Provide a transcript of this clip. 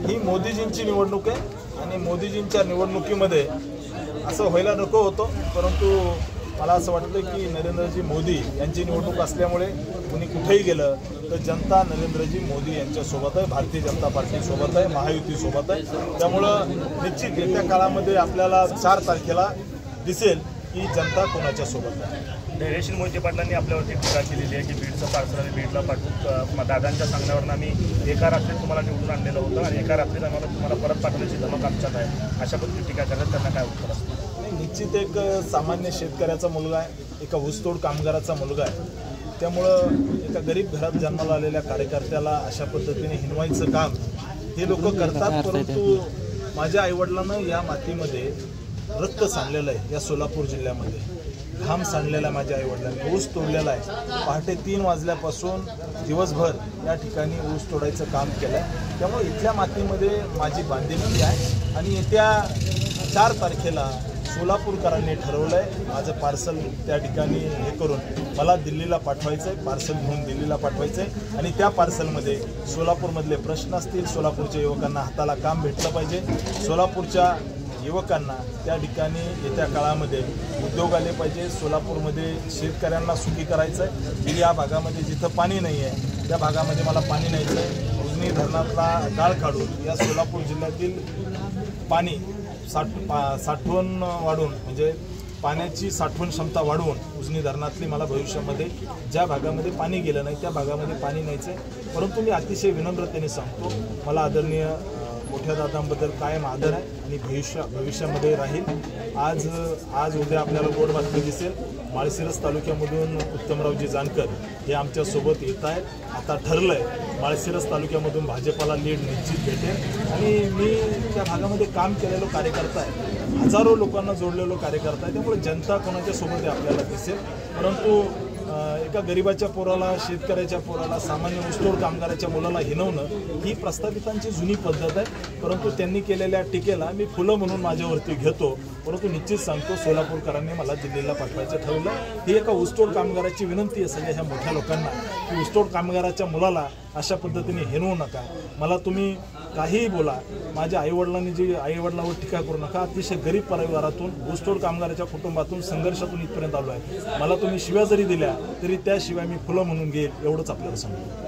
ही मोदीजींची निवडणूक आहे आणि मोदीजींच्या निवडणुकीमध्ये असं व्हायला नको होतं, परंतु मला असं वाटतं की नरेंद्रजी मोदी यांची निवडणूक असल्यामुळे कुणी कुठेही गेलं तर जनता नरेंद्रजी मोदी यांच्यासोबत आहे, भारतीय जनता पार्टीसोबत आहे, महायुतीसोबत आहे। त्यामुळं निश्चित येत्या काळामध्ये आपल्याला 4 तारखेला दिसेल की जनता कोणाच्या सोबत आहे। धैर्यशील मोहिते पाटलांनी आपल्यावरती टीका केलेली आहे की बीडचं पार्सल आम्ही बीडला पाठवून दादांच्या सांगण्यावरून आम्ही एका रात्रीत तुम्हाला निवडून आणलेलं होतं आणि एका रात्रीत आम्हाला तुम्हाला परत पाठवण्याची धमक आमच्यात आहे, अशा पद्धतीने टीका करतात, त्यांना काय उत्तर असतं? निश्चित एक सामान्य शेतकऱ्याचा मुलगा आहे, एका ऊसतोड कामगाराचा मुलगा आहे, त्यामुळं एका गरीब घरात जन्माला आलेल्या कार्यकर्त्याला अशा पद्धतीने हिनवायचं काम हे लोक करतात। परंतु माझ्या आईवडिलांना या मातीमध्ये रक्त सांडलेलं आहे, या सोलापूर जिल्ह्यामध्ये घाम सांडलेला आहे, माझ्या आईवडिलांनी ऊस तोडलेला आहे, पहाटे 3 वाजल्यापासून दिवसभर या ठिकाणी ऊस तोडायचं काम केलं आहे। त्यामुळे इथल्या मातीमध्ये माझी बांधिलकी आहे आणि येत्या 4 तारखेला सोलापूरकरांनी ठरवलं आहे माझं पार्सल त्या ठिकाणी हे करून मला दिल्लीला पाठवायचं आहे, पार्सल घेऊन दिल्लीला पाठवायचं आहे आणि त्या पार्सलमध्ये सोलापूरमधले प्रश्न असतील, सोलापूरच्या युवकांना हाताला काम भेटलं पाहिजे, सोलापूरच्या युवकांना त्या ठिकाणी येत्या काळामध्ये उद्योग आले पाहिजे, सोलापूरमध्ये शेतकऱ्यांना सुखी करायचं आहे। या भागामध्ये जिथं पाणी नाही आहे त्या भागामध्ये मला पाणी न्यायचं आहे, उजनी धरणातला गाळ काढून या सोलापूर जिल्ह्यातील पाणी साठवण वाढवून म्हणजे पाण्याची साठवण क्षमता वाढवून उजनी धरणातली मला भविष्यामध्ये ज्या भागामध्ये पाणी गेलं नाही त्या भागामध्ये पाणी न्यायचं आहे। परंतु मी अतिशय विनम्रतेने सांगतो, मला आदरणीय मोठ्या दादांबद्दल कायम आदर आहे आणि भविष्यामध्ये राहील। आज उद्या आपल्याला गोड बातमी दिसेल, माळशिरस तालुक्यामधून उत्तमरावजी जानकर हे आमच्यासोबत येत आहेत। आता ठरलं आहे माळशिरस तालुक्यामधून भाजपाला लीड निश्चित भेटेल आणि मी त्या भागामध्ये काम केलेलो कार्यकर्ता आहे, हजारो लोकांना जोडलेलो कार्यकर्ता आहे, त्यामुळे जनता कोणाच्या सोबत आहे आपल्याला दिसेल। परंतु एका गरिबाच्या पोराला, शेतकऱ्याच्या पोराला, सामान्य ऊसतोड कामगाराच्या मुलाला हिनवणं ही प्रस्थापितांची जुनी पद्धत आहे। परंतु त्यांनी केलेल्या टीकेला मी फुलं म्हणून माझ्यावरती घेतो, परंतु निश्चित सांगतो सोलापूरकरांनी मला दिल्लीला पाठवायचं ठरवलं। ही एका ऊसतोड कामगाराची विनंती आहे सगळ्या ह्या मोठ्या लोकांना की ऊसतोड कामगाराच्या मुलाला अशा पद्धतीने हिनवू नका। मला तुम्ही काहीही बोला, माझ्या आईवडिलांवर टीका करू नका। अतिशय गरीब परिवारातून ऊसतोड कामगाराच्या कुटुंबातून संघर्षातून इथपर्यंत आलो आहे, मला तुम्ही शिव्या जरी दिल्या तरी त्या शिवाय मी फुलं म्हणून घेईल, एवढंच आपल्याला सांगतो।